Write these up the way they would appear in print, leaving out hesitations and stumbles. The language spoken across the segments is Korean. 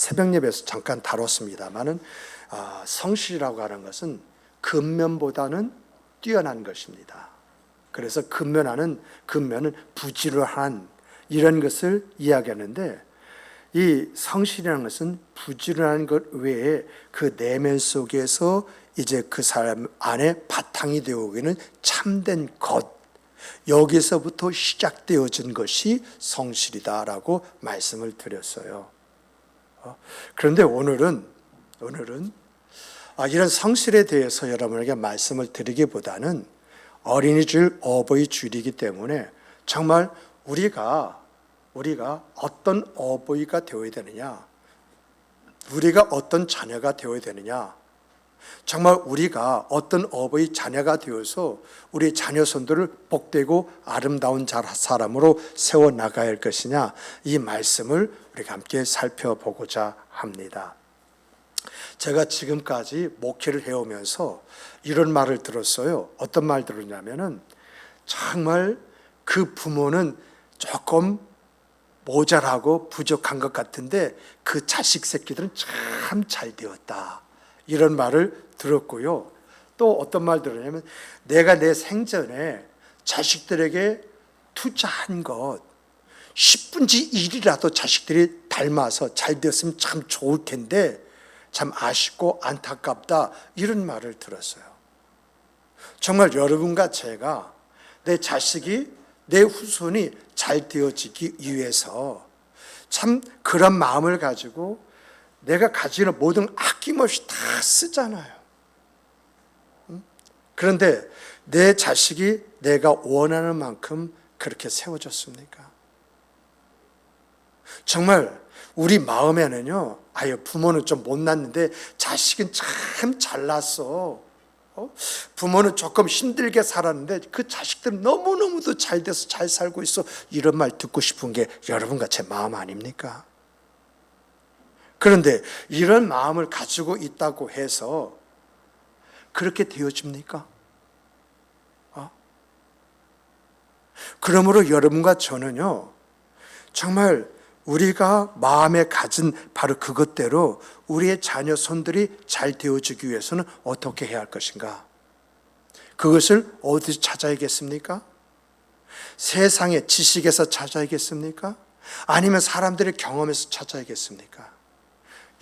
새벽 예배에서 잠깐 다뤘습니다만은 성실이라고 하는 것은 근면보다는 뛰어난 것입니다. 그래서 근면은 부지런한 이런 것을 이야기하는데, 이 성실이라는 것은 부지런한 것 외에 그 내면 속에서 이제 그 사람 안에 바탕이 되어오기는 참된 것, 여기서부터 시작되어진 것이 성실이다라고 말씀을 드렸어요. 그런데 오늘은 이런 성실에 대해서 여러분에게 말씀을 드리기보다는 어린이줄 어버이 줄이기 때문에 정말 우리가 어떤 어버이가 되어야 되느냐, 우리가 어떤 자녀가 되어야 되느냐, 정말 우리가 어떤 어버이 자녀가 되어서 우리 자녀손들을 복되고 아름다운 사람으로 세워나가야 할 것이냐, 이 말씀을 우리가 함께 살펴보고자 합니다. 제가 지금까지 목회를 해오면서 이런 말을 들었어요. 어떤 말 들었냐면은, 정말 그 부모는 조금 모자라고 부족한 것 같은데 그 자식 새끼들은 참 잘 되었다, 이런 말을 들었고요. 또 어떤 말 들었냐면, 내가 내 생전에 자식들에게 투자한 것 10분의 1이라도 자식들이 닮아서 잘 되었으면 참 좋을 텐데 참 아쉽고 안타깝다, 이런 말을 들었어요. 정말 여러분과 제가 내 자식이, 내 후손이 잘 되어지기 위해서 참 그런 마음을 가지고 내가 가지는 모든 아낌없이 다 쓰잖아요. 그런데 내 자식이 내가 원하는 만큼 그렇게 세워졌습니까? 정말 우리 마음에는요, 부모는 좀 못났는데 자식은 참 잘났어, 부모는 조금 힘들게 살았는데 그 자식들은 너무너무도 잘 돼서 잘 살고 있어, 이런 말 듣고 싶은 게 여러분과 제 마음 아닙니까? 그런데 이런 마음을 가지고 있다고 해서 그렇게 되어집니까? 그러므로 여러분과 저는요, 정말 우리가 마음에 가진 바로 그것대로 우리의 자녀 손들이 잘 되어지기 위해서는 어떻게 해야 할 것인가? 그것을 어디서 찾아야겠습니까? 세상의 지식에서 찾아야겠습니까? 아니면 사람들의 경험에서 찾아야겠습니까?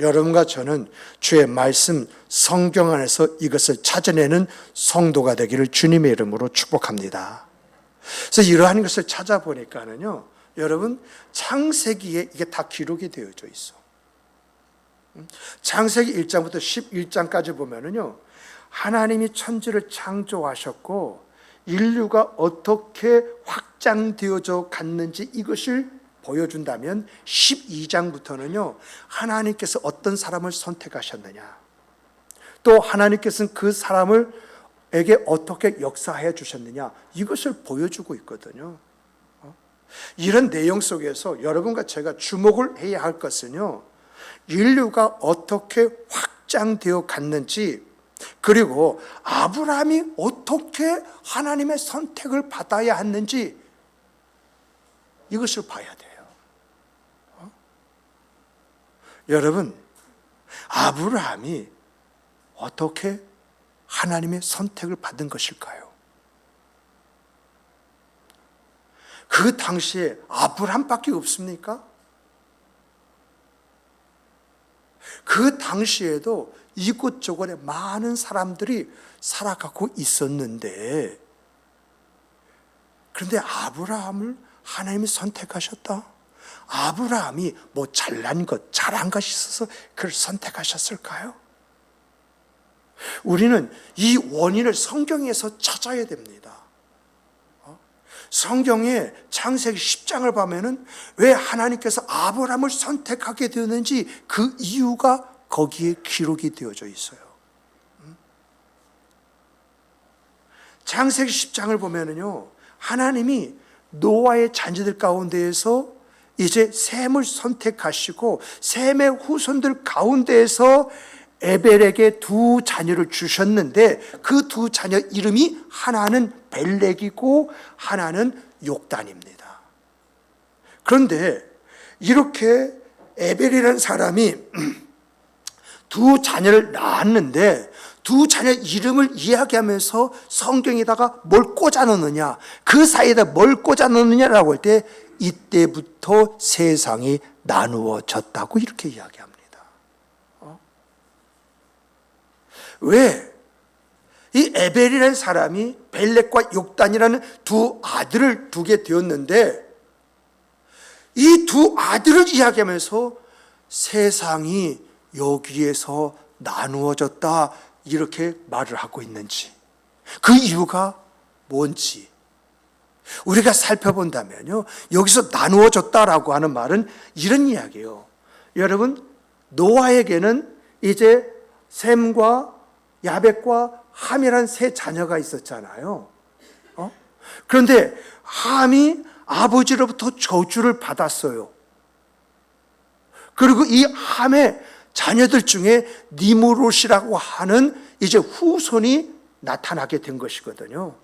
여러분과 저는 주의 말씀, 성경 안에서 이것을 찾아내는 성도가 되기를 주님의 이름으로 축복합니다. 그래서 이러한 것을 찾아보니까는요, 여러분, 창세기에 이게 다 기록이 되어져 있어. 창세기 1장부터 11장까지 보면은요, 하나님이 천지를 창조하셨고 인류가 어떻게 확장되어져 갔는지 이것을 보여준다면 12장부터는요, 하나님께서 어떤 사람을 선택하셨느냐, 또 하나님께서는 그 사람에게 어떻게 역사해 주셨느냐, 이것을 보여주고 있거든요. 이런 내용 속에서 여러분과 제가 주목을 해야 할 것은요, 인류가 어떻게 확장되어 갔는지, 그리고 아브라함이 어떻게 하나님의 선택을 받아야 했는지, 이것을 봐야 돼요. 여러분, 아브라함이 어떻게 하나님의 선택을 받은 것일까요? 그 당시에 아브라함밖에 없습니까? 그 당시에도 이곳저곳에 많은 사람들이 살아가고 있었는데, 그런데 아브라함을 하나님이 선택하셨다? 아브라함이 뭐 잘난 것, 잘한 것이 있어서 그를 선택하셨을까요? 우리는 이 원인을 성경에서 찾아야 됩니다. 성경의 창세기 10장을 보면은 왜 하나님께서 아브라함을 선택하게 되었는지 그 이유가 거기에 기록이 되어져 있어요. 창세기 10장을 보면은요, 하나님이 노아의 자녀들 가운데에서 이제 셈을 선택하시고 셈의 후손들 가운데에서 에벨에게 두 자녀를 주셨는데 그 두 자녀 이름이 하나는 벨렉이고 하나는 욕단입니다. 그런데 이렇게 에벨이라는 사람이 두 자녀를 낳았는데 두 자녀 이름을 이야기하면서 성경에다가 뭘 꽂아 넣느냐, 그 사이에다 뭘 꽂아 넣느냐라고 할 때 이때부터 세상이 나누어졌다고 이렇게 이야기합니다. 왜? 이 에벨이라는 사람이 벨렉과 욕단이라는 두 아들을 두게 되었는데 이 두 아들을 이야기하면서 세상이 여기에서 나누어졌다 이렇게 말을 하고 있는지, 그 이유가 뭔지 우리가 살펴본다면요, 여기서 나누어졌다라고 하는 말은 이런 이야기예요. 여러분, 노아에게는 이제 셈과 야벳과 함이라는 세 자녀가 있었잖아요. 그런데 함이 아버지로부터 저주를 받았어요. 그리고 이 함의 자녀들 중에 니므롯이라고 하는 이제 후손이 나타나게 된 것이거든요.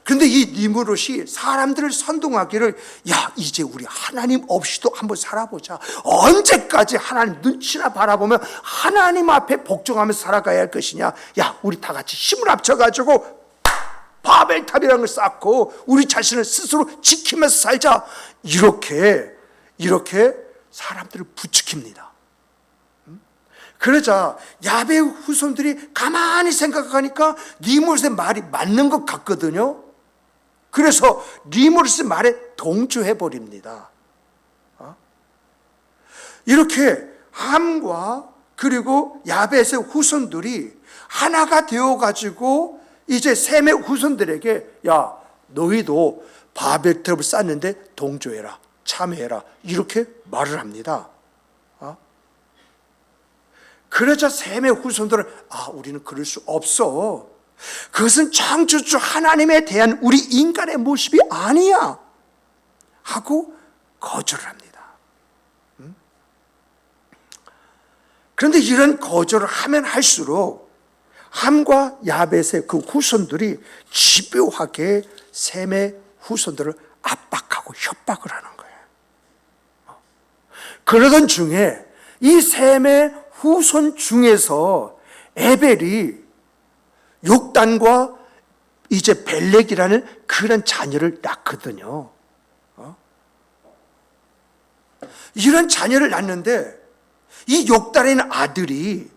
그런데 이 니므롯이 사람들을 선동하기를, 야, 이제 우리 하나님 없이도 한번 살아보자. 언제까지 하나님 눈치나 바라보면 하나님 앞에 복종하면서 살아가야 할 것이냐. 야, 우리 다 같이 힘을 합쳐가지고 바벨탑이라는 걸 쌓고 우리 자신을 스스로 지키면서 살자. 이렇게 사람들을 부추깁니다. 그러자 야베 후손들이 가만히 생각하니까 니므롯의 말이 맞는 것 같거든요. 그래서 니므롯의 말에 동조해버립니다. 이렇게 함과 그리고 야벳의 후손들이 하나가 되어가지고 이제 셈의 후손들에게, 야, 너희도 바벨탑을 쌓는데 동조해라, 참여해라, 이렇게 말을 합니다. 그러자 셈의 후손들은, 우리는 그럴 수 없어. 그것은 창조주 하나님에 대한 우리 인간의 모습이 아니야 하고 거절을 합니다. 그런데 이런 거절을 하면 할수록 함과 야벳의 그 후손들이 집요하게 셈의 후손들을 압박하고 협박을 하는 거예요. 그러던 중에 이 셈의 후손 중에서 에벨이 욕단과 이제 벨렉이라는 그런 자녀를 낳거든요. 이런 자녀를 낳는데 이 욕단의 아들이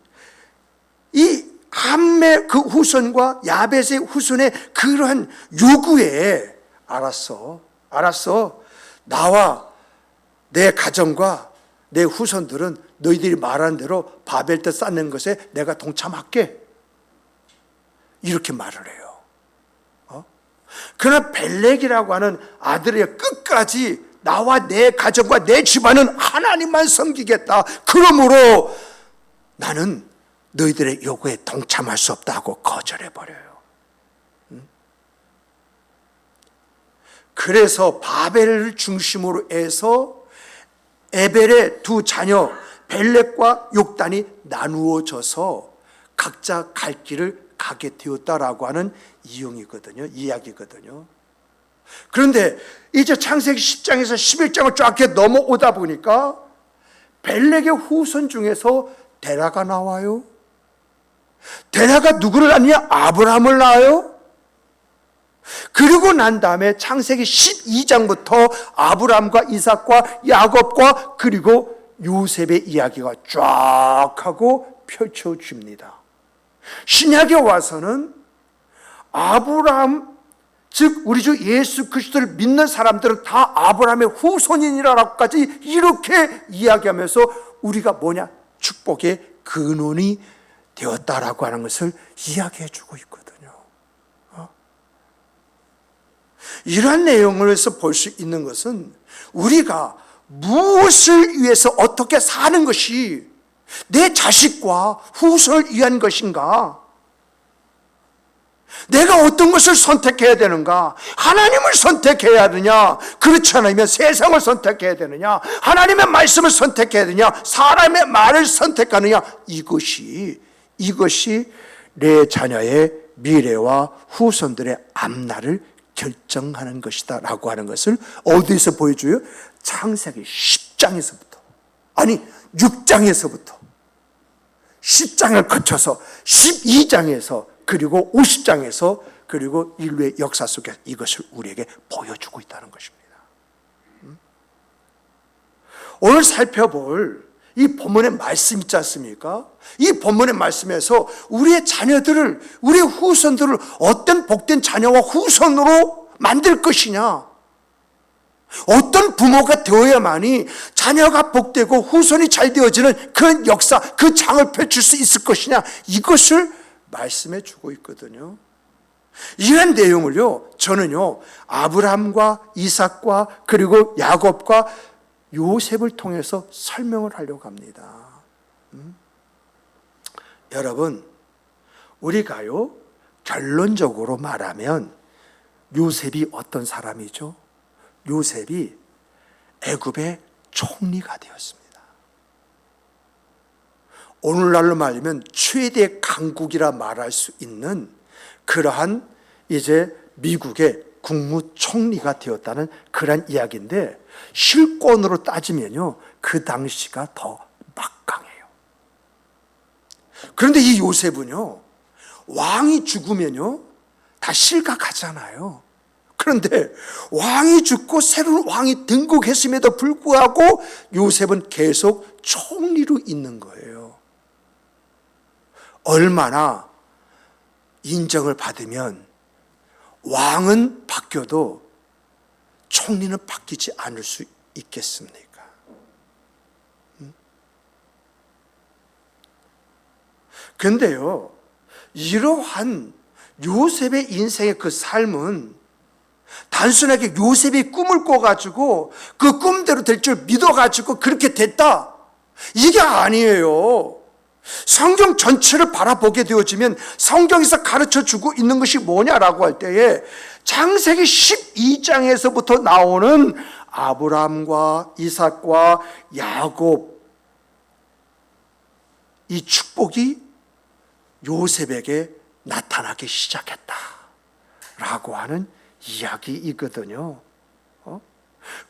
이 함의 그 후손과 야벳의 후손의 그러한 요구에 알았어. 나와 내 가정과 내 후손들은 너희들이 말하는 대로 바벨탑 쌓는 것에 내가 동참할게. 이렇게 말을 해요. 그러나 벨렉이라고 하는 아들이 끝까지 나와 내 가정과 내 집안은 하나님만 섬기겠다. 그러므로 나는 너희들의 요구에 동참할 수 없다 하고 거절해버려요. 그래서 바벨을 중심으로 해서 에벨의 두 자녀 벨렉과 욕단이 나누어져서 각자 갈 길을 가게 되었다라고 하는 이야기거든요. 그런데 이제 창세기 10장에서 11장을 쫙 넘어오다 보니까 벨렉의 후손 중에서 데라가 나와요. 데라가 누구를 낳느냐? 아브라함을 낳아요. 그리고 난 다음에 창세기 12장부터 아브라함과 이삭과 야곱과 그리고 요셉의 이야기가 쫙 하고 펼쳐집니다. 신약에 와서는 아브라함, 즉 우리 주 예수 그리스도를 믿는 사람들은 다 아브라함의 후손이라고까지 이렇게 이야기하면서 우리가 뭐냐? 축복의 근원이 되었다라고 하는 것을 이야기해 주고 있거든요. 이러한 내용에서 볼 수 있는 것은 우리가 무엇을 위해서 어떻게 사는 것이 내 자식과 후손을 위한 것인가? 내가 어떤 것을 선택해야 되는가? 하나님을 선택해야 되느냐? 그렇지 않으면 세상을 선택해야 되느냐? 하나님의 말씀을 선택해야 되느냐? 사람의 말을 선택하느냐? 이것이 내 자녀의 미래와 후손들의 앞날을 결정하는 것이다 라고 하는 것을 어디서 보여줘요? 창세기 10장에서부터 아니 6장에서부터 10장을 거쳐서 12장에서 그리고 50장에서 그리고 인류의 역사 속에 이것을 우리에게 보여주고 있다는 것입니다. 오늘 살펴볼 이 본문의 말씀 있지 않습니까? 이 본문의 말씀에서 우리의 자녀들을, 우리의 후손들을 어떤 복된 자녀와 후손으로 만들 것이냐, 어떤 부모가 되어야만이 자녀가 복되고 후손이 잘 되어지는 그런 역사, 그 장을 펼칠 수 있을 것이냐, 이것을 말씀해 주고 있거든요. 이런 내용을요, 저는요, 아브라함과 이삭과 그리고 야곱과 요셉을 통해서 설명을 하려고 합니다. 여러분, 우리가요, 결론적으로 말하면 요셉이 어떤 사람이죠? 요셉이 애굽의 총리가 되었습니다. 오늘날로 말하면 최대 강국이라 말할 수 있는 그러한 이제 미국의 국무총리가 되었다는 그런 이야기인데, 실권으로 따지면요, 그 당시가 더 막강해요. 그런데 이 요셉은요, 왕이 죽으면요 다 실각하잖아요. 그런데 왕이 죽고 새로운 왕이 등극했음에도 불구하고 요셉은 계속 총리로 있는 거예요. 얼마나 인정을 받으면 왕은 바뀌어도 총리는 바뀌지 않을 수 있겠습니까? 그런데요, 이러한 요셉의 인생의 그 삶은 단순하게 요셉이 꿈을 꿔가지고 그 꿈대로 될 줄 믿어가지고 그렇게 됐다, 이게 아니에요. 성경 전체를 바라보게 되어지면 성경에서 가르쳐주고 있는 것이 뭐냐라고 할 때에 창세기 12장에서부터 나오는 아브라함과 이삭과 야곱, 이 축복이 요셉에게 나타나기 시작했다라고 하는 이야기이거든요.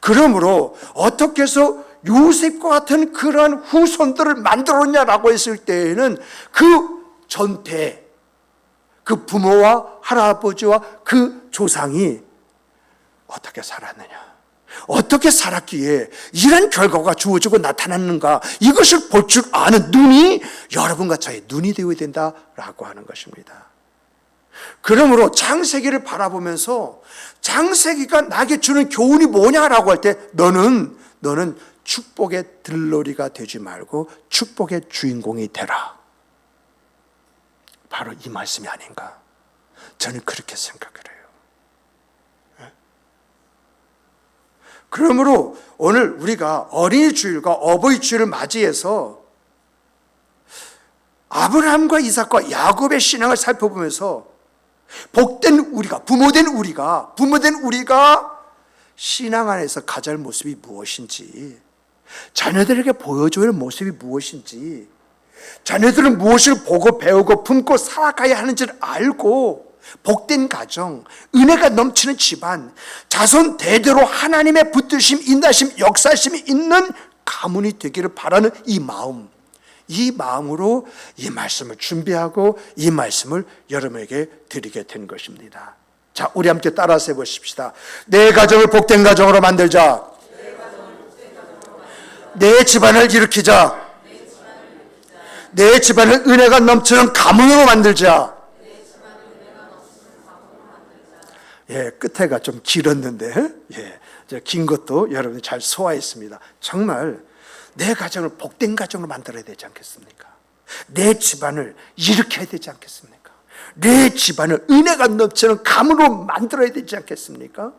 그러므로 어떻게 해서 요셉과 같은 그러한 후손들을 만들었냐라고 했을 때에는 그 전태, 그 부모와 할아버지와 그 조상이 어떻게 살았느냐, 어떻게 살았기에 이런 결과가 주어지고 나타났는가, 이것을 볼 줄 아는 눈이 여러분과 저의 눈이 되어야 된다라고 하는 것입니다. 그러므로 창세기를 바라보면서 창세기가 나에게 주는 교훈이 뭐냐라고 할 때, 너는 축복의 들러리가 되지 말고 축복의 주인공이 되라. 바로 이 말씀이 아닌가, 저는 그렇게 생각을 해요. 그러므로 오늘 우리가 어린이 주일과 어버이 주일을 맞이해서 아브라함과 이삭과 야곱의 신앙을 살펴보면서 복된 우리가, 부모된 우리가 신앙 안에서 가져야 할 모습이 무엇인지, 자녀들에게 보여줘야 할 모습이 무엇인지, 자녀들은 무엇을 보고 배우고 품고 살아가야 하는지를 알고 복된 가정, 은혜가 넘치는 집안, 자손 대대로 하나님의 붙드심, 인다심, 역사심이 있는 가문이 되기를 바라는 이 마음으로 이 말씀을 준비하고 이 말씀을 여러분에게 드리게 된 것입니다. 자, 우리 함께 따라서 해보십시다. 내 가정을 복된 가정으로 만들자. 내 집안을 일으키자. 내 집안을 은혜가 넘치는 가문으로 만들자. 예, 끝에가 좀 길었는데, 예, 긴 것도 여러분이 잘 소화했습니다. 정말 내 가정을 복된 가정으로 만들어야 되지 않겠습니까? 내 집안을 일으켜야 되지 않겠습니까? 내 집안을 은혜가 넘치는 가문으로 만들어야 되지 않겠습니까?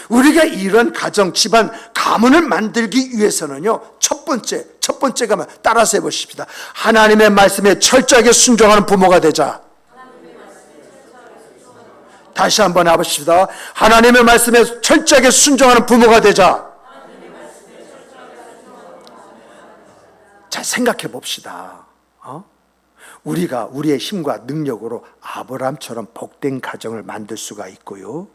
우리가 이런 가정, 집안, 가문을 만들기 위해서는요, 첫 번째가 따라서 해보십시다. 하나님의 말씀에 철저하게 순종하는 부모가 되자. 다시 한번 해보십시다. 하나님의 말씀에 철저하게 순종하는 부모가 되자. 잘 생각해 봅시다. 우리가 우리의 힘과 능력으로 아브라함처럼 복된 가정을 만들 수가 있고요,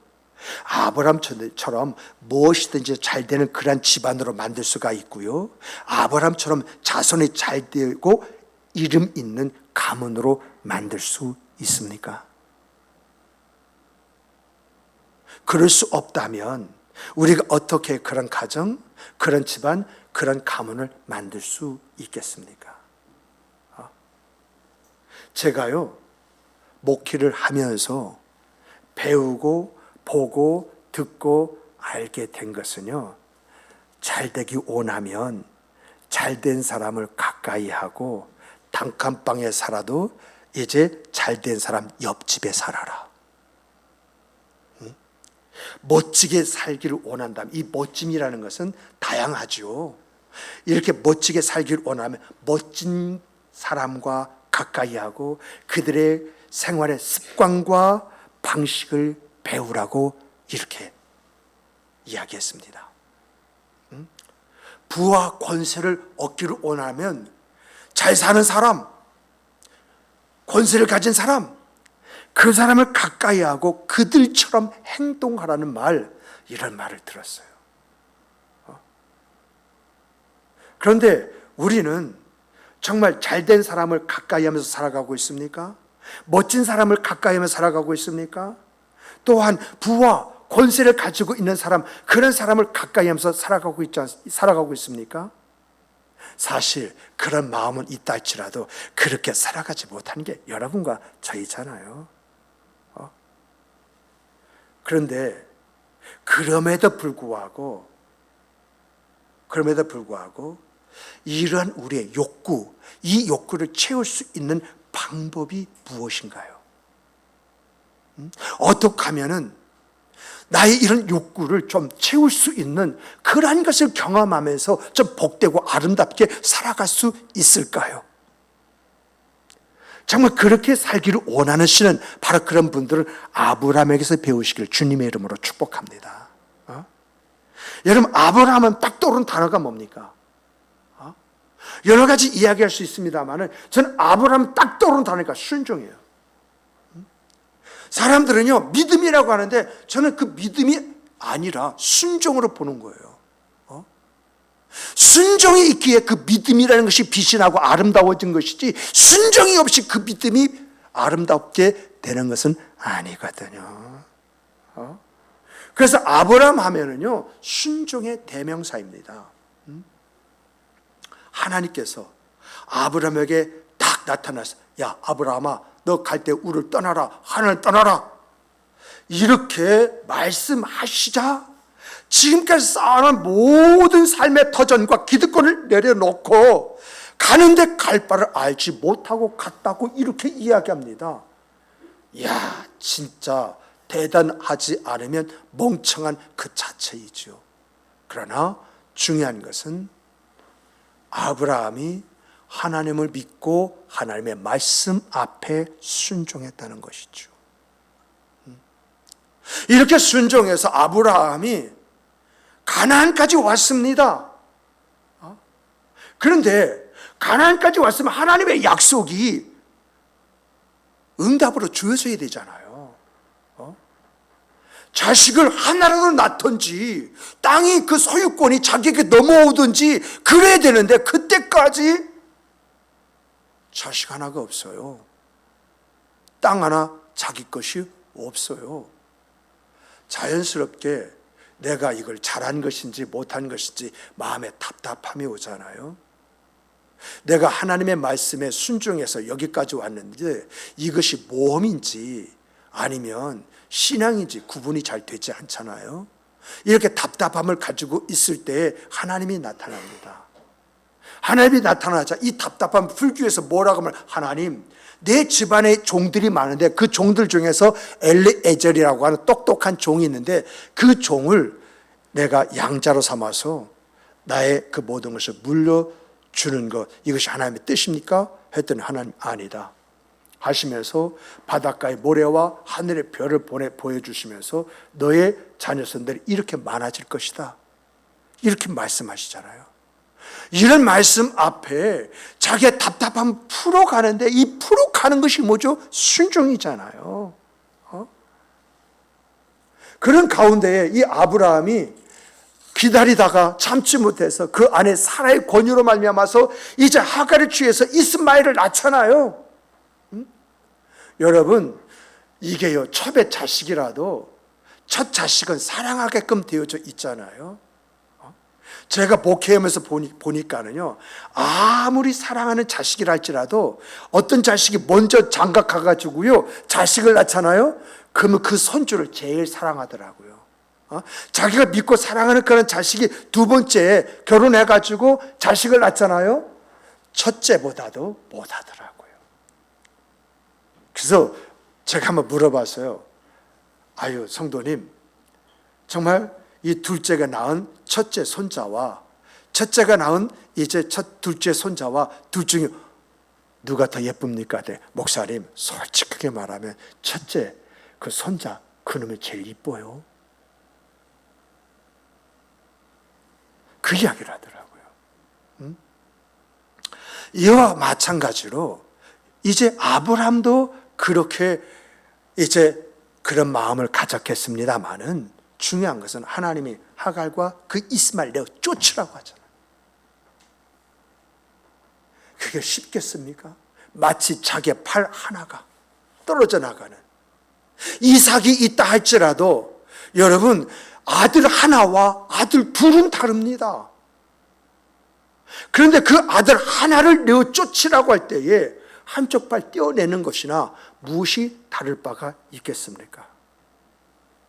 아브라함처럼 무엇이든지 잘 되는 그러한 집안으로 만들 수가 있고요. 아브라함처럼 자손이 잘 되고 이름 있는 가문으로 만들 수 있습니까? 그럴 수 없다면 우리가 어떻게 그런 가정, 그런 집안, 그런 가문을 만들 수 있겠습니까? 제가요, 목회를 하면서 배우고 보고 듣고 알게 된 것은요, 잘되기 원하면 잘된 사람을 가까이 하고 단칸방에 살아도 이제 잘된 사람 옆집에 살아라. 멋지게 살기를 원한다면, 이 멋짐이라는 것은 다양하죠. 이렇게 멋지게 살기를 원하면 멋진 사람과 가까이 하고 그들의 생활의 습관과 방식을 배우라고 이렇게 이야기했습니다. 부와 권세를 얻기를 원하면 잘 사는 사람, 권세를 가진 사람, 그 사람을 가까이 하고 그들처럼 행동하라는 말, 이런 말을 들었어요. 그런데 우리는 정말 잘된 사람을 가까이 하면서 살아가고 있습니까? 멋진 사람을 가까이 하면서 살아가고 있습니까? 또한 부와 권세를 가지고 있는 사람, 그런 사람을 가까이 하면서 살아가고 있습니까? 사실 그런 마음은 있다 할지라도 그렇게 살아가지 못하는 게 여러분과 저희잖아요. 그런데 그럼에도 불구하고 이러한 우리의 욕구, 이 욕구를 채울 수 있는 방법이 무엇인가요? 어떻게 하면은 나의 이런 욕구를 좀 채울 수 있는 그러한 것을 경험하면서 좀 복되고 아름답게 살아갈 수 있을까요? 정말 그렇게 살기를 원하시는 바로 그런 분들은 아브라함에게서 배우시길 주님의 이름으로 축복합니다. 여러분, 아브라함은 딱 떠오르는 단어가 뭡니까? 여러 가지 이야기할 수 있습니다만 저는 아브라함 딱 떠오르는 단어가 순종이에요. 사람들은요, 믿음이라고 하는데 저는 그 믿음이 아니라 순종으로 보는 거예요. 순종이 있기에 그 믿음이라는 것이 빛이 나고 아름다워진 것이지, 순종이 없이 그 믿음이 아름답게 되는 것은 아니거든요. 그래서 아브라함 하면은요, 순종의 대명사입니다. 하나님께서 아브라함에게 딱 나타나서, 야 아브라함아, 너 갈 때 우를 떠나라, 하나님을 떠나라, 이렇게 말씀하시자 지금까지 쌓아놓은 모든 삶의 터전과 기득권을 내려놓고 가는데 갈 바를 알지 못하고 갔다고 이렇게 이야기합니다. 이야, 진짜 대단하지 않으면 멍청한 그 자체이죠. 그러나 중요한 것은 아브라함이 하나님을 믿고 하나님의 말씀 앞에 순종했다는 것이죠. 이렇게 순종해서 아브라함이 가나안까지 왔습니다. 그런데 가나안까지 왔으면 하나님의 약속이 응답으로 주어져야 되잖아요. 자식을 하나라도 낳던지 땅이 그 소유권이 자기에게 넘어오든지 그래야 되는데 그때까지 자식 하나가 없어요. 땅 하나 자기 것이 없어요. 자연스럽게 내가 이걸 잘한 것인지 못한 것인지 마음에 답답함이 오잖아요. 내가 하나님의 말씀에 순종해서 여기까지 왔는데 이것이 모험인지 아니면 신앙인지 구분이 잘 되지 않잖아요. 이렇게 답답함을 가지고 있을 때 하나님이 나타납니다. 하나님이 나타나자 이 답답함을 풀기 위해서 뭐라고 하면, 하나님, 내 집안에 종들이 많은데 그 종들 중에서 엘리에젤이라고 하는 똑똑한 종이 있는데 그 종을 내가 양자로 삼아서 나의 그 모든 것을 물려주는 것, 이것이 하나님의 뜻입니까? 했더니 하나님, 아니다 하시면서 바닷가의 모래와 하늘의 별을 보여주시면서 너의 자녀선들이 이렇게 많아질 것이다, 이렇게 말씀하시잖아요. 이런 말씀 앞에 자기의 답답함 풀어가는데 이 풀어가는 것이 뭐죠? 순종이잖아요. 그런 가운데에 이 아브라함이 기다리다가 참지 못해서 그 안에 사라의 권유로 말미암아서 이제 하갈을 취해서 이스마엘을 낳잖아요. 여러분, 이게요, 첩의 자식이라도 첫 자식은 사랑하게끔 되어져 있잖아요. 제가 목회하면서 보니까는요, 아무리 사랑하는 자식이라 할지라도 어떤 자식이 먼저 장가가가지고요, 자식을 낳잖아요. 그러면 그 손주를 제일 사랑하더라고요. 자기가 믿고 사랑하는 그런 자식이 두 번째 결혼해가지고 자식을 낳잖아요. 첫째보다도 못하더라고요. 그래서 제가 한번 물어봤어요. 아유, 성도님, 정말 이 둘째가 낳은 첫째 손자와 첫째가 낳은 이제 둘째 손자와 둘 중에 누가 더 예쁩니까? 네, 목사님, 솔직하게 말하면 첫째 그 손자 그놈이 제일 이뻐요. 그 이야기를 하더라고요. 이와 마찬가지로 이제 아브라함도 그렇게 이제 그런 마음을 가졌겠습니다마는 중요한 것은 하나님이 하갈과 그 이스마엘 내어 쫓으라고 하잖아요. 그게 쉽겠습니까? 마치 자기의 팔 하나가 떨어져 나가는, 이삭이 있다 할지라도 여러분, 아들 하나와 아들 둘은 다릅니다. 그런데 그 아들 하나를 내어 쫓으라고 할 때에 한쪽 팔 떼어내는 것이나 무엇이 다를 바가 있겠습니까?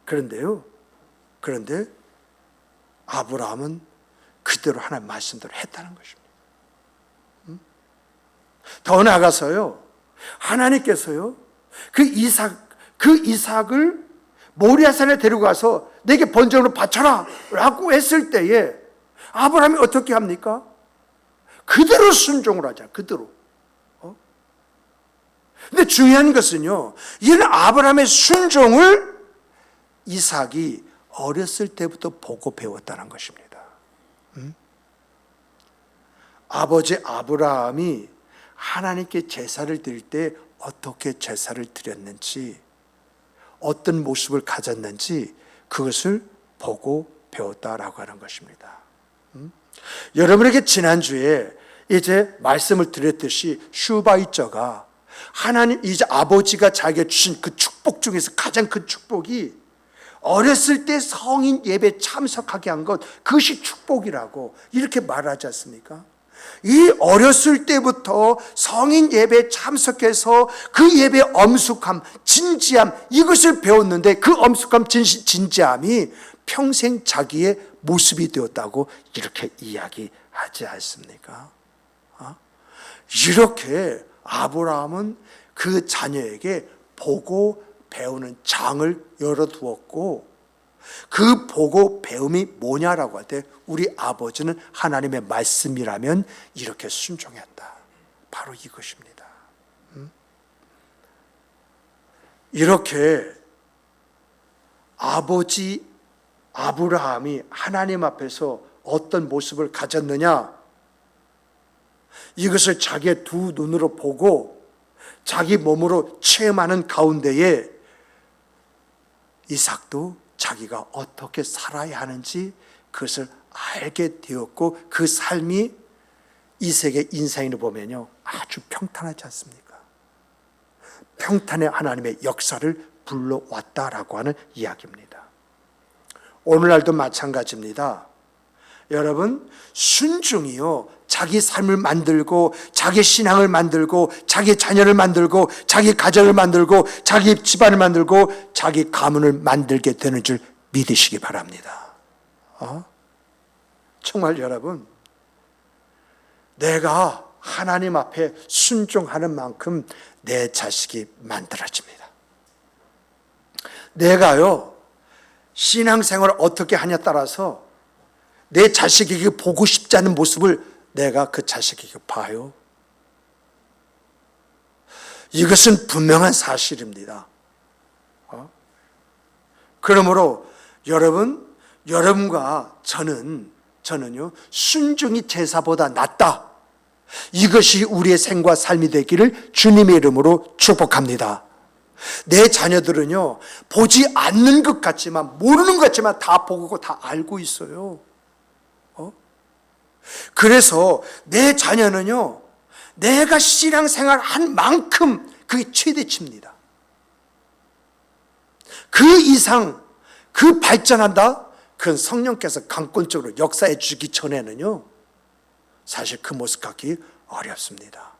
그런데 아브라함은 그대로 하나님 말씀대로 했다는 것입니다. 더 나아가서요, 하나님께서요, 그 이삭을 모리아산에 데리고 가서 내게 번제물로 바쳐라 라고 했을 때에 아브라함이 어떻게 합니까? 그대로 순종을 하자, 그대로. 근데 중요한 것은요, 이런 아브라함의 순종을 이삭이 어렸을 때부터 보고 배웠다는 것입니다. 아버지 아브라함이 하나님께 제사를 드릴 때 어떻게 제사를 드렸는지, 어떤 모습을 가졌는지 그것을 보고 배웠다라고 하는 것입니다. 여러분에게 지난주에 이제 말씀을 드렸듯이 슈바이처가 하나님, 이제 아버지가 자기가 주신 그 축복 중에서 가장 큰 축복이 어렸을 때 성인 예배 참석하게 한 것, 그것이 축복이라고 이렇게 말하지 않습니까? 이 어렸을 때부터 성인 예배에 참석해서 그 예배의 엄숙함, 진지함, 이것을 배웠는데 그 엄숙함, 진지함이 평생 자기의 모습이 되었다고 이렇게 이야기하지 않습니까? 이렇게 아브라함은 그 자녀에게 보고 배우는 장을 열어두었고, 그 보고 배움이 뭐냐라고 할 때 우리 아버지는 하나님의 말씀이라면 이렇게 순종했다. 바로 이것입니다. 이렇게 아버지 아브라함이 하나님 앞에서 어떤 모습을 가졌느냐, 이것을 자기의 두 눈으로 보고 자기 몸으로 체험하는 가운데에 이삭도 자기가 어떻게 살아야 하는지 그것을 알게 되었고, 그 삶이 이삭의 인생을 보면요, 아주 평탄하지 않습니까? 평탄의 하나님의 역사를 불러왔다라고 하는 이야기입니다. 오늘날도 마찬가지입니다. 여러분, 순종이요, 자기 삶을 만들고 자기 신앙을 만들고 자기 자녀를 만들고 자기 가정을 만들고 자기 집안을 만들고 자기 가문을 만들게 되는 줄 믿으시기 바랍니다. 정말 여러분, 내가 하나님 앞에 순종하는 만큼 내 자식이 만들어집니다. 내가요, 신앙생활을 어떻게 하냐에 따라서 내 자식에게 보고 싶지 않은 모습을 내가 그 자식에게 봐요. 이것은 분명한 사실입니다. 그러므로 여러분과 저는요, 순종이 제사보다 낫다. 이것이 우리의 생과 삶이 되기를 주님의 이름으로 축복합니다. 내 자녀들은요, 보지 않는 것 같지만, 모르는 것 같지만 다 보고 다 알고 있어요. 그래서 내 자녀는요, 내가 신앙생활 한 만큼 그게 최대치입니다. 그 이상, 그 발전한다? 그건 성령께서 강권적으로 역사해 주기 전에는요, 사실 그 모습 갖기 어렵습니다.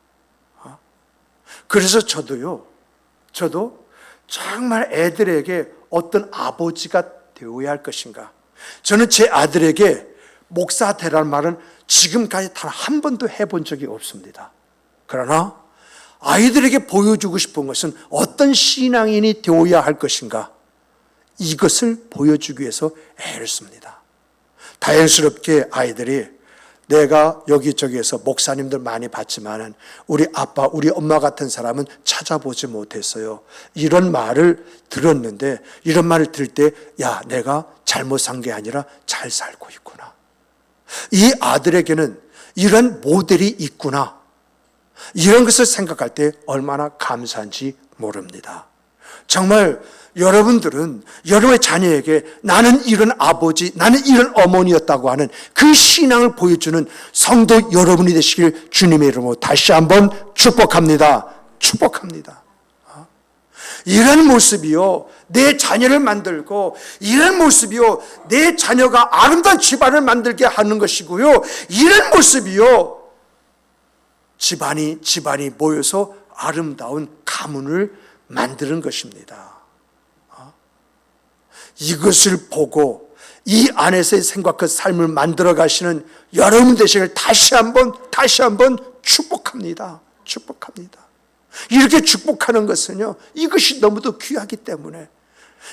그래서 저도 정말 애들에게 어떤 아버지가 되어야 할 것인가. 저는 제 아들에게 목사 되라는 말은 지금까지 단 한 번도 해본 적이 없습니다. 그러나 아이들에게 보여주고 싶은 것은 어떤 신앙인이 되어야 할 것인가, 이것을 보여주기 위해서 애를 씁니다. 다행스럽게 아이들이 내가 여기저기에서 목사님들 많이 봤지만은 우리 아빠, 우리 엄마 같은 사람은 찾아보지 못했어요. 이런 말을 들었는데, 이런 말을 들을 때, 야, 내가 잘못 산 게 아니라 잘 살고 있구나. 이 아들에게는 이런 모델이 있구나. 이런 것을 생각할 때 얼마나 감사한지 모릅니다. 정말 여러분들은 여러분의 자녀에게 나는 이런 아버지, 나는 이런 어머니였다고 하는 그 신앙을 보여주는 성도 여러분이 되시길 주님의 이름으로 다시 한번 축복합니다. 축복합니다. 이런 모습이요, 내 자녀를 만들고, 이런 모습이요, 내 자녀가 아름다운 집안을 만들게 하는 것이고요, 이런 모습이요, 집안이 모여서 아름다운 가문을 만드는 것입니다. 이것을 보고 이 안에서의 생각과 삶을 만들어 가시는 여러분 되시길 다시 한번 축복합니다. 축복합니다. 이렇게 축복하는 것은요, 이것이 너무도 귀하기 때문에,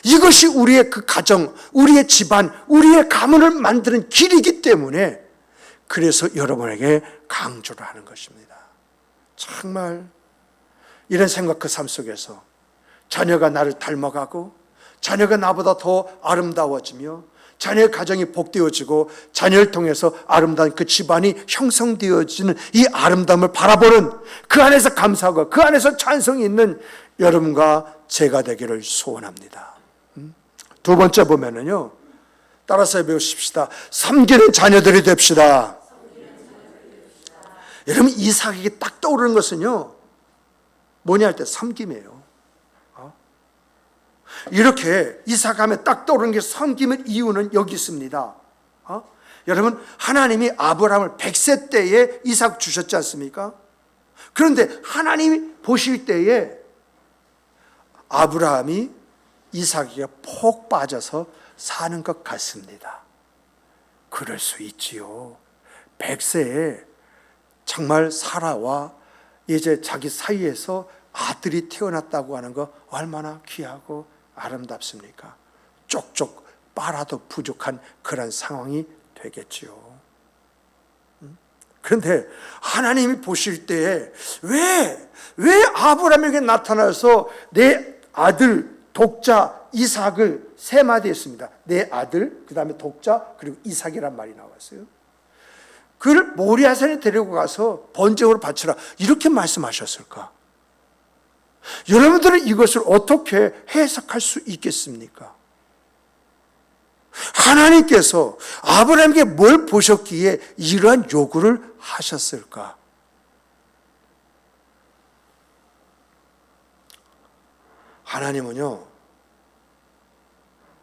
이것이 우리의 그 가정, 우리의 집안, 우리의 가문을 만드는 길이기 때문에, 그래서 여러분에게 강조를 하는 것입니다. 정말 이런 생각, 그 삶 속에서 자녀가 나를 닮아가고, 자녀가 나보다 더 아름다워지며, 자녀의 가정이 복되어지고, 자녀를 통해서 아름다운 그 집안이 형성되어지는 이 아름다움을 바라보는, 그 안에서 감사하고 그 안에서 찬송이 있는 여러분과 제가 되기를 소원합니다. 두 번째 보면은요, 따라서 배우십시다. 섬기는 자녀들이 됩시다. 여러분, 이삭에게 딱 떠오르는 것은요, 뭐냐 할 때 섬김이에요. 이렇게 이삭하면 딱 떠오르는 게 섬김의 이유는 여기 있습니다. 여러분, 하나님이 아브라함을 100세 때에 이삭 주셨지 않습니까? 그런데 하나님이 보실 때에 아브라함이 이삭에게 폭 빠져서 사는 것 같습니다. 그럴 수 있지요. 100세에 정말 사라와 이제 자기 사이에서 아들이 태어났다고 하는 거 얼마나 귀하고 아름답습니까? 쪽쪽 빨아도 부족한 그런 상황이 되겠지요. 그런데 하나님이 보실 때에 왜 아브라함에게 나타나서 내 아들 독자 이삭을 세 마디 했습니다. 내 아들, 그 다음에 독자, 그리고 이삭이란 말이 나왔어요. 그를 모리아산에 데리고 가서 번제물을 바치라, 이렇게 말씀하셨을까? 여러분들은 이것을 어떻게 해석할 수 있겠습니까? 하나님께서 아브라함에게 뭘 보셨기에 이러한 요구를 하셨을까? 하나님은요,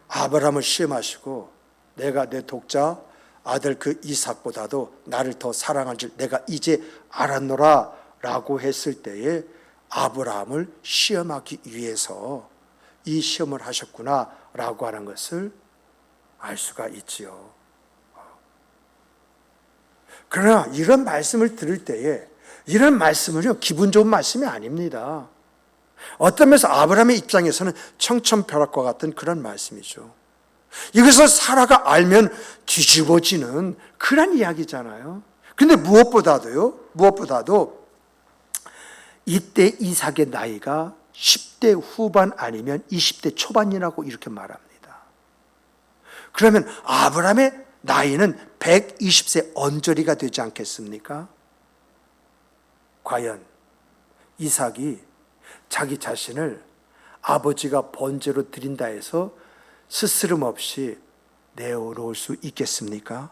아브라함을 시험하시고 내가 내 독자 아들 그 이삭보다도 나를 더 사랑한 줄 내가 이제 알았노라 라고 했을 때에 아브라함을 시험하기 위해서 이 시험을 하셨구나 라고 하는 것을 알 수가 있지요. 그러나 이런 말씀을 들을 때에, 이런 말씀은요, 기분 좋은 말씀이 아닙니다. 어떤 면에서 아브라함의 입장에서는 청천벽력과 같은 그런 말씀이죠. 이것을 사라가 알면 뒤집어지는 그런 이야기잖아요. 근데 무엇보다도 이때 이삭의 나이가 10대 후반 아니면 20대 초반이라고 이렇게 말합니다. 그러면 아브라함의 나이는 120세 언저리가 되지 않겠습니까? 과연 이삭이 자기 자신을 아버지가 번제로 드린다 해서 스스럼 없이 내어놓을 수 있겠습니까?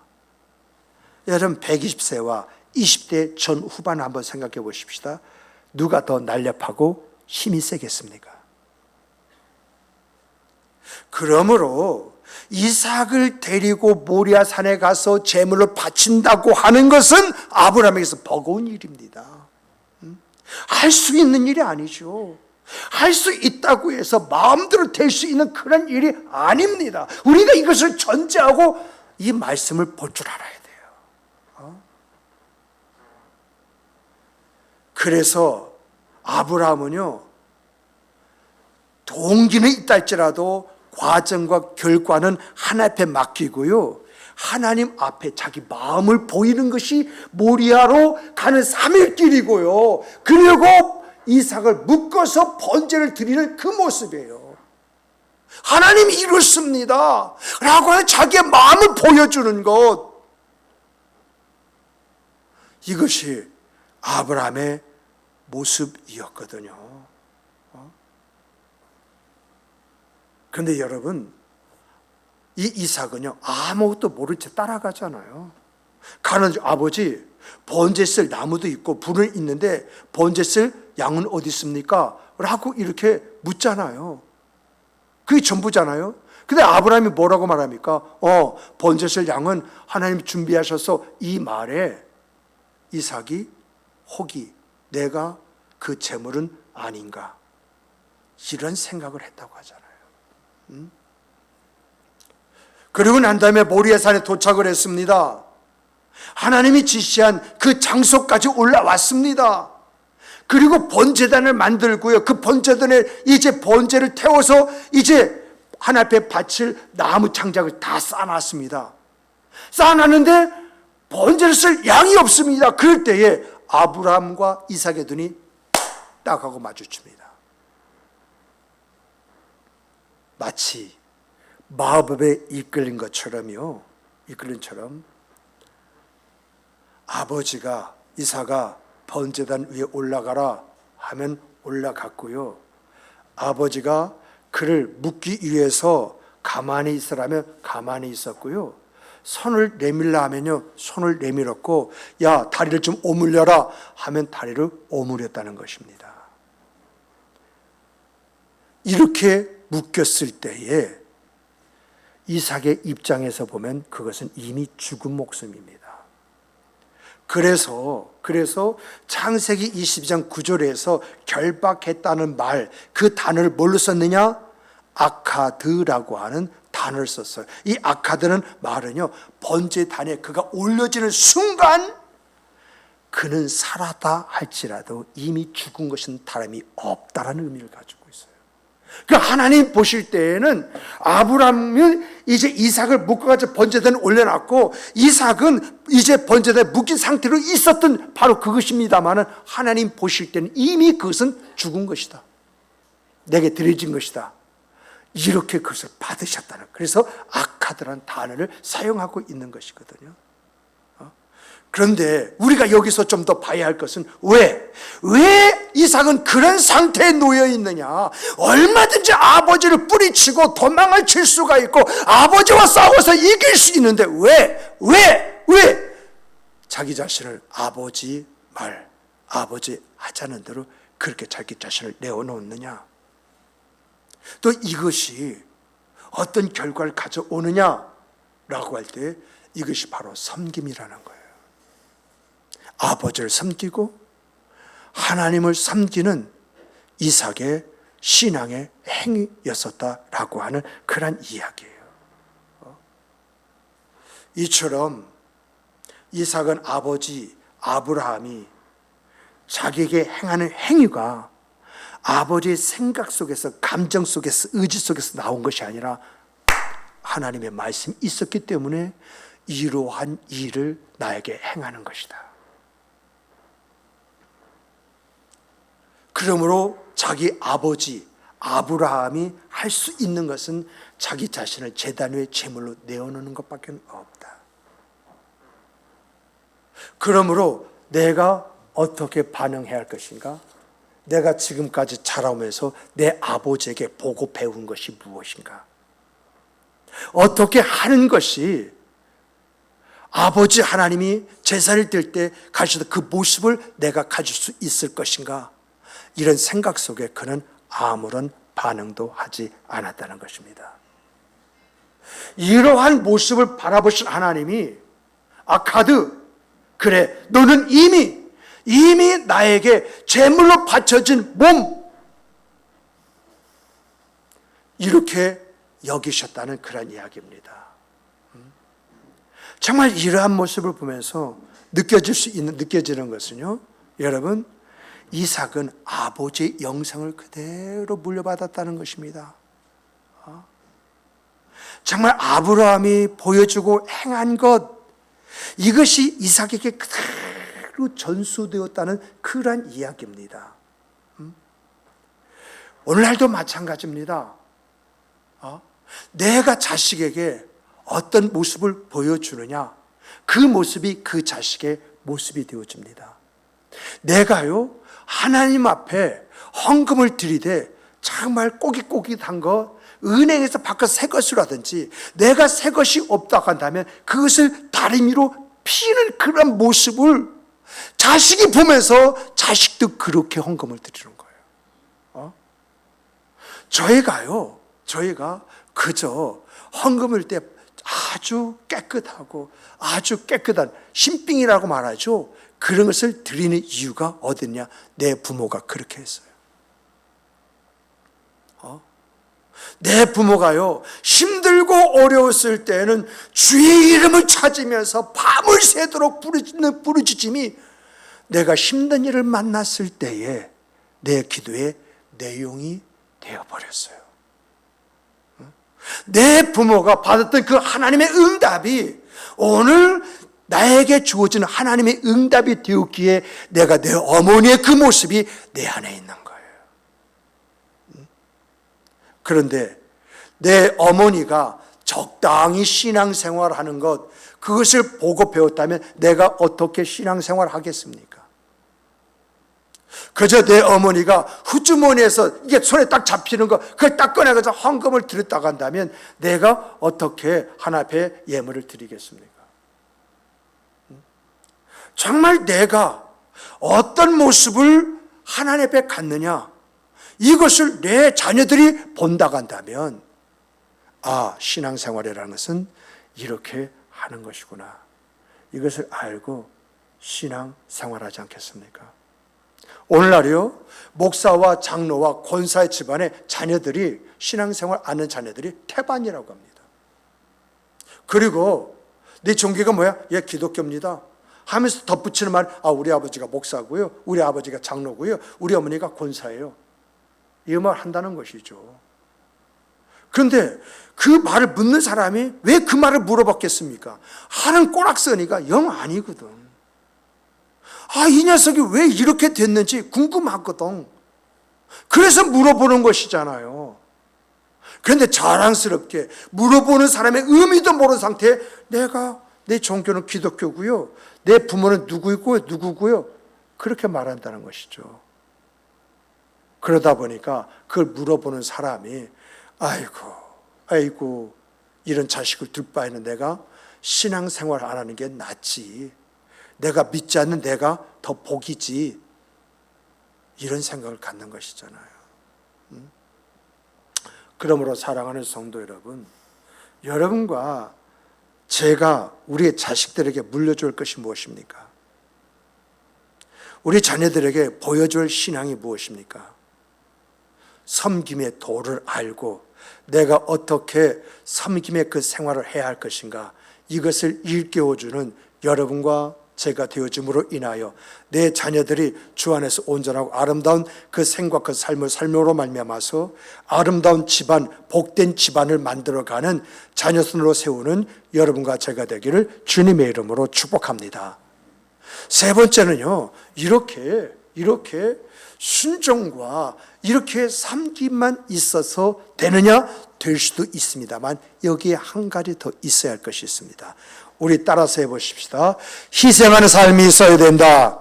여러분 120세와 20대 전후반 한번 생각해 보십시다. 누가 더 날렵하고 힘이 세겠습니까? 그러므로 이삭을 데리고 모리아 산에 가서 제물을 바친다고 하는 것은 아브라함에게서 버거운 일입니다. 할 수 있는 일이 아니죠. 할 수 있다고 해서 마음대로 될 수 있는 그런 일이 아닙니다. 우리가 이것을 전제하고 이 말씀을 볼 줄 알아야 돼요. 그래서 아브라함은요, 동기는 있다 할지라도 과정과 결과는 하나님 앞에 맡기고요, 하나님 앞에 자기 마음을 보이는 것이 모리아로 가는 3일 길이고요, 그리고 이삭을 묶어서 번제를 드리는 그 모습이에요. 하나님이 이렇습니다 라고 하는 자기의 마음을 보여주는 것, 이것이 아브라함의 모습이었거든요. 그런데 여러분, 이 이삭은요, 아무것도 모른 채 따라가잖아요. 가는 아버지, 번제 쓸 나무도 있고 불은 있는데 번제 쓸 양은 어디 있습니까? 라고 이렇게 묻잖아요. 그게 전부잖아요. 근데 아브라함이 뭐라고 말합니까? 번제 쓸 양은 하나님이 준비하셔서, 이 말에 이삭이 혹이 내가 그 제물은 아닌가, 이런 생각을 했다고 하잖아요. 그리고 난 다음에 모리아산에 도착을 했습니다. 하나님이 지시한 그 장소까지 올라왔습니다. 그리고 번제단을 만들고요, 그 번제단에 이제 번제를 태워서 이제 하나님 앞에 바칠 나무 창작을 다 쌓아놨습니다. 쌓아놨는데 번제를 쓸 양이 없습니다. 그럴 때에 아브라함과 이삭의 눈이 딱 하고 마주칩니다. 마치 마법에 이끌린 것처럼요, 이끌린 처럼 아버지가 이삭아 번제단 위에 올라가라 하면 올라갔고요, 아버지가 그를 묶기 위해서 가만히 있으라면 가만히 있었고요, 손을 내밀라 하면요 손을 내밀었고, 야 다리를 좀 오물려라 하면 다리를 오므렸다는 것입니다. 이렇게 묶였을 때에 이삭의 입장에서 보면 그것은 이미 죽은 목숨입니다. 그래서 창세기 22장 9절에서 결박했다는 말, 그 단어를 뭘로 썼느냐? 아카드라고 하는 단어를 썼어요. 이 아카드는 말은요, 번제단에 그가 올려지는 순간 그는 살았다 할지라도 이미 죽은 것은 다름이 없다라는 의미를 가지고 있어요. 그러니까 하나님 보실 때에는 아브라함은 이제 이삭을 묶어가지고 번제단에 올려놨고, 이삭은 이제 번제단에 묶인 상태로 있었던 바로 그것입니다만은, 하나님 보실 때는 이미 그것은 죽은 것이다, 내게 드려진 것이다, 이렇게 그것을 받으셨다는, 그래서 아카드라는 단어를 사용하고 있는 것이거든요. 그런데 우리가 여기서 좀 더 봐야 할 것은 왜 이삭은 그런 상태에 놓여 있느냐? 얼마든지 아버지를 뿌리치고 도망을 칠 수가 있고 아버지와 싸워서 이길 수 있는데 왜 자기 자신을 아버지 말, 아버지 하자는 대로 그렇게 자기 자신을 내어놓느냐? 또 이것이 어떤 결과를 가져오느냐라고 할 때 이것이 바로 섬김이라는 거예요. 아버지를 섬기고 하나님을 섬기는 이삭의 신앙의 행위였었다라고 하는 그런 이야기예요. 이처럼 이삭은 아버지 아브라함이 자기에게 행하는 행위가 아버지의 생각 속에서, 감정 속에서, 의지 속에서 나온 것이 아니라 하나님의 말씀이 있었기 때문에 이러한 일을 나에게 행하는 것이다. 그러므로 자기 아버지 아브라함이 할 수 있는 것은 자기 자신을 제단 위에 제물로 내어놓는 것밖에 없다. 그러므로 내가 어떻게 반응해야 할 것인가? 내가 지금까지 자라오면서 내 아버지에게 보고 배운 것이 무엇인가? 어떻게 하는 것이 아버지 하나님이 제사를 드릴 때 가지던 그 모습을 내가 가질 수 있을 것인가? 이런 생각 속에 그는 아무런 반응도 하지 않았다는 것입니다. 이러한 모습을 바라보신 하나님이 아카드, 그래, 너는 이미 나에게 제물로 바쳐진 몸, 이렇게 여기셨다는 그런 이야기입니다. 정말 이러한 모습을 보면서 느껴지는 것은요, 여러분, 이삭은 아버지의 영성을 그대로 물려받았다는 것입니다. 정말 아브라함이 보여주고 행한 것, 이것이 이삭에게 그대로 전수되었다는 그러한 이야기입니다. 오늘날도 마찬가지입니다. 내가 자식에게 어떤 모습을 보여주느냐, 그 모습이 그 자식의 모습이 되어집니다. 내가요, 하나님 앞에 헌금을 드리되 정말 꼬깃꼬깃한 것, 은행에서 바꿔서 새 것으로 하든지 내가 새 것이 없다고 한다면 그것을 다리미로 피는 그런 모습을 자식이 보면서 자식도 그렇게 헌금을 드리는 거예요. 저희가 그저 헌금을 때 아주 깨끗하고 아주 깨끗한 신빙이라고 말하죠. 그런 것을 드리는 이유가 어딨냐? 내 부모가 그렇게 했어요. 내 부모가요, 힘들고 어려웠을 때는 주의 이름을 찾으면서 밤을 새도록 부르짖는 부르짖음이 내가 힘든 일을 만났을 때에 내 기도의 내용이 되어버렸어요. 내 부모가 받았던 그 하나님의 응답이 오늘 나에게 주어지는 하나님의 응답이 되었기에 내가 내 어머니의 그 모습이 내 안에 있는 거예요. 그런데 내 어머니가 적당히 신앙생활을 하는 것, 그것을 보고 배웠다면 내가 어떻게 신앙생활을 하겠습니까? 그저 내 어머니가 후주머니에서 이게 손에 딱 잡히는 거, 그걸 딱 꺼내서 헌금을 드렸다고 한다면 내가 어떻게 하나님 앞에 예물을 드리겠습니까? 정말 내가 어떤 모습을 하나님 앞에 갖느냐, 이것을 내 자녀들이 본다고 한다면 신앙생활이라는 것은 이렇게 하는 것이구나, 이것을 알고 신앙생활하지 않겠습니까? 오늘날이요, 목사와 장로와 권사의 집안의 자녀들이 신앙생활 안 하는 자녀들이 태반이라고 합니다. 그리고 네 종교가 뭐야? 예, 기독교입니다 하면서 덧붙이는 말, 우리 아버지가 목사고요, 우리 아버지가 장로고요, 우리 어머니가 권사예요, 이 말 한다는 것이죠. 그런데 그 말을 묻는 사람이 왜 그 말을 물어봤겠습니까? 하는 꼬락서니가 영 아니거든. 이 녀석이 왜 이렇게 됐는지 궁금하거든. 그래서 물어보는 것이잖아요. 그런데 자랑스럽게 물어보는 사람의 의미도 모르는 상태에 내 종교는 기독교고요, 내 부모는 누구고요, 그렇게 말한다는 것이죠. 그러다 보니까 그걸 물어보는 사람이 아이고 이런 자식을 둘 바에는 내가 신앙생활 안 하는 게 낫지, 내가 믿지 않는 내가 더 복이지, 이런 생각을 갖는 것이잖아요. 그러므로 사랑하는 성도 여러분, 여러분과 제가 우리의 자식들에게 물려줄 것이 무엇입니까? 우리 자녀들에게 보여줄 신앙이 무엇입니까? 섬김의 도를 알고 내가 어떻게 섬김의 그 생활을 해야 할 것인가, 이것을 일깨워주는 여러분과 제가 되어짐으로 인하여 내 자녀들이 주 안에서 온전하고 아름다운 그 생과 그 삶을 삶으로 말미암아서 아름다운 집안, 복된 집안을 만들어가는 자녀손으로 세우는 여러분과 제가 되기를 주님의 이름으로 축복합니다. 세 번째는요, 이렇게 순종과 이렇게 섬김만 있어서 되느냐? 될 수도 있습니다만 여기에 한 가지 더 있어야 할 것이 있습니다. 우리 따라서 해보십시다. 희생하는 삶이 있어야 된다.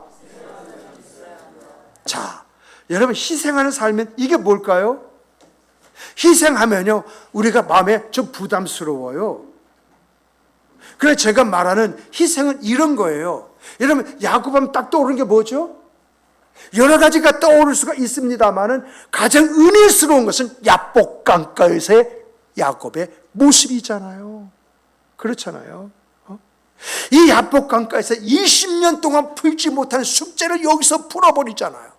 자, 여러분, 희생하는 삶은 이게 뭘까요? 희생하면요, 우리가 마음에 좀 부담스러워요. 그래서 제가 말하는 희생은 이런 거예요. 여러분, 야곱하면 딱 떠오르는 게 뭐죠? 여러 가지가 떠오를 수가 있습니다만은 가장 은혜스러운 것은 야복 강가에서의 야곱의 모습이잖아요. 그렇잖아요. 이 야복 강가에서 20년 동안 풀지 못한 숙제를 여기서 풀어버리잖아요.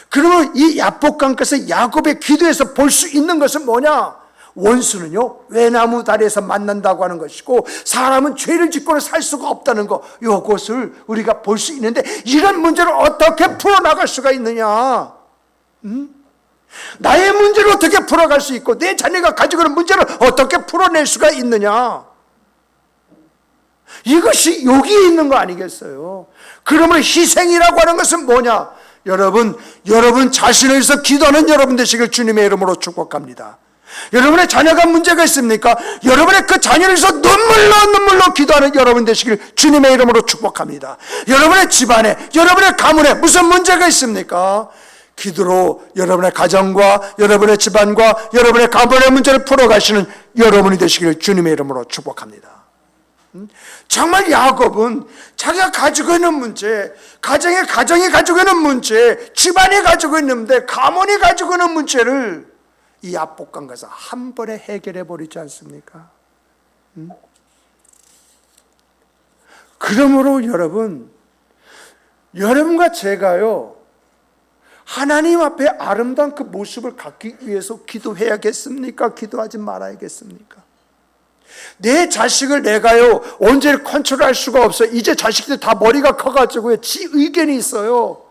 그러면 이 야복 강가에서 야곱의 기도에서 볼 수 있는 것은 뭐냐? 원수는요, 외나무 다리에서 만난다고 하는 것이고, 사람은 죄를 짓고는 살 수가 없다는 것, 이것을 우리가 볼 수 있는데, 이런 문제를 어떻게 풀어나갈 수가 있느냐? 나의 문제를 어떻게 풀어갈 수 있고, 내 자녀가 가지고 있는 문제를 어떻게 풀어낼 수가 있느냐? 이것이 여기에 있는 거 아니겠어요? 그러면 희생이라고 하는 것은 뭐냐? 여러분 자신을 위해서 기도하는 여러분 되시길 주님의 이름으로 축복합니다. 여러분의 자녀가 문제가 있습니까? 여러분의 그 자녀를 위해서 눈물로 기도하는 여러분 되시길 주님의 이름으로 축복합니다. 여러분의 집안에, 여러분의 가문에 무슨 문제가 있습니까? 기도로 여러분의 가정과 여러분의 집안과 여러분의 가문의 문제를 풀어가시는 여러분이 되시길 주님의 이름으로 축복합니다. 정말 야곱은 자기가 가지고 있는 문제, 가정이 가지고 있는 문제, 집안이 가지고 있는데 가문이 가지고 있는 문제를 이 야복강 가서 한 번에 해결해 버리지 않습니까? 그러므로 여러분과 제가요, 하나님 앞에 아름다운 그 모습을 갖기 위해서 기도해야겠습니까? 기도하지 말아야겠습니까? 내 자식을 내가요, 언제 컨트롤할 수가 없어요. 이제 자식들 다 머리가 커가지고요, 지 의견이 있어요.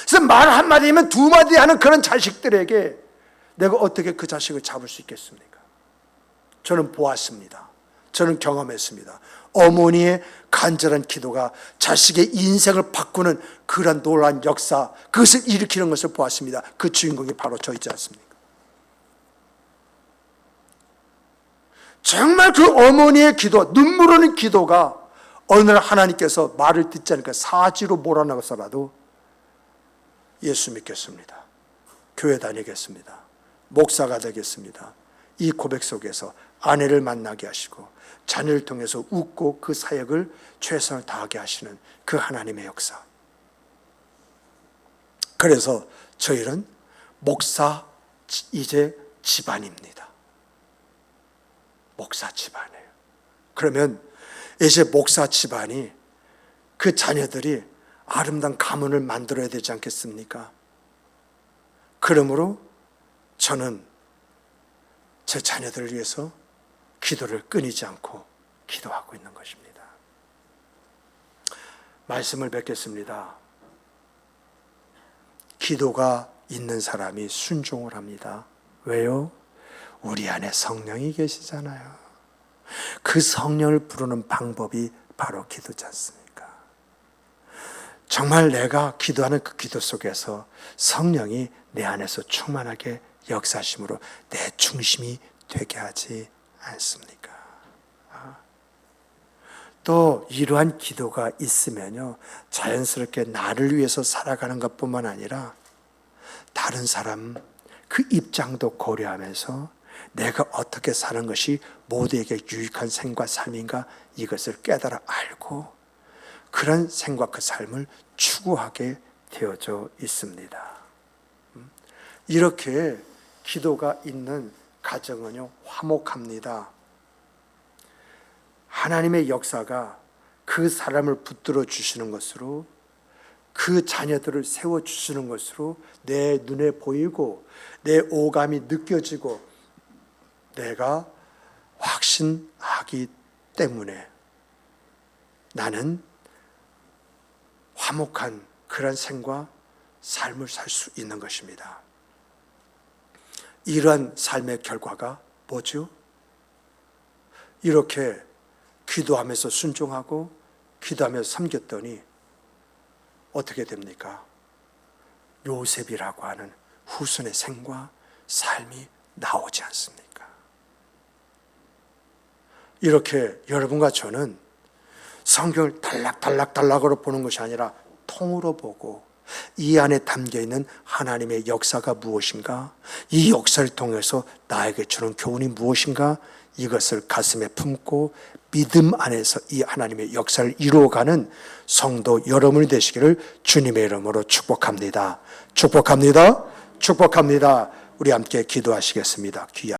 그래서 말 한마디면 두 마디 하는 그런 자식들에게 내가 어떻게 그 자식을 잡을 수 있겠습니까? 저는 보았습니다. 저는 경험했습니다. 어머니의 간절한 기도가 자식의 인생을 바꾸는 그런 놀라운 역사, 그것을 일으키는 것을 보았습니다. 그 주인공이 바로 저이지 않습니까? 정말 그 어머니의 기도, 눈물 흐르는 기도가 어느 날 하나님께서 말을 듣지 않으니까 사지로 몰아넣어서라도 예수 믿겠습니다. 교회 다니겠습니다. 목사가 되겠습니다. 이 고백 속에서 아내를 만나게 하시고 자녀를 통해서 웃고 그 사역을 최선을 다하게 하시는 그 하나님의 역사. 그래서 저희는 목사 이제 집안입니다. 목사 집안이에요. 그러면 이제 목사 집안이 그 자녀들이 아름다운 가문을 만들어야 되지 않겠습니까? 그러므로 저는 제 자녀들을 위해서 기도를 끊이지 않고 기도하고 있는 것입니다. 말씀을 뵙겠습니다. 기도가 있는 사람이 순종을 합니다. 왜요? 우리 안에 성령이 계시잖아요. 그 성령을 부르는 방법이 바로 기도지 않습니까? 정말 내가 기도하는 그 기도 속에서 성령이 내 안에서 충만하게 역사심으로 내 중심이 되게 하지 않습니까? 또 이러한 기도가 있으면요, 자연스럽게 나를 위해서 살아가는 것뿐만 아니라 다른 사람 그 입장도 고려하면서 내가 어떻게 사는 것이 모두에게 유익한 생과 삶인가, 이것을 깨달아 알고 그런 생과 그 삶을 추구하게 되어져 있습니다. 이렇게 기도가 있는 가정은요, 화목합니다. 하나님의 역사가 그 사람을 붙들어 주시는 것으로, 그 자녀들을 세워 주시는 것으로 내 눈에 보이고 내 오감이 느껴지고 내가 확신하기 때문에 나는 화목한 그런 생과 삶을 살 수 있는 것입니다. 이러한 삶의 결과가 뭐죠? 이렇게 기도하면서 순종하고 기도하면서 섬겼더니 어떻게 됩니까? 요셉이라고 하는 후손의 생과 삶이 나오지 않습니까? 이렇게 여러분과 저는 성경을 단락으로 보는 것이 아니라 통으로 보고 이 안에 담겨 있는 하나님의 역사가 무엇인가? 이 역사를 통해서 나에게 주는 교훈이 무엇인가? 이것을 가슴에 품고 믿음 안에서 이 하나님의 역사를 이루어가는 성도 여러분이 되시기를 주님의 이름으로 축복합니다. 축복합니다. 축복합니다. 우리 함께 기도하시겠습니다. 귀한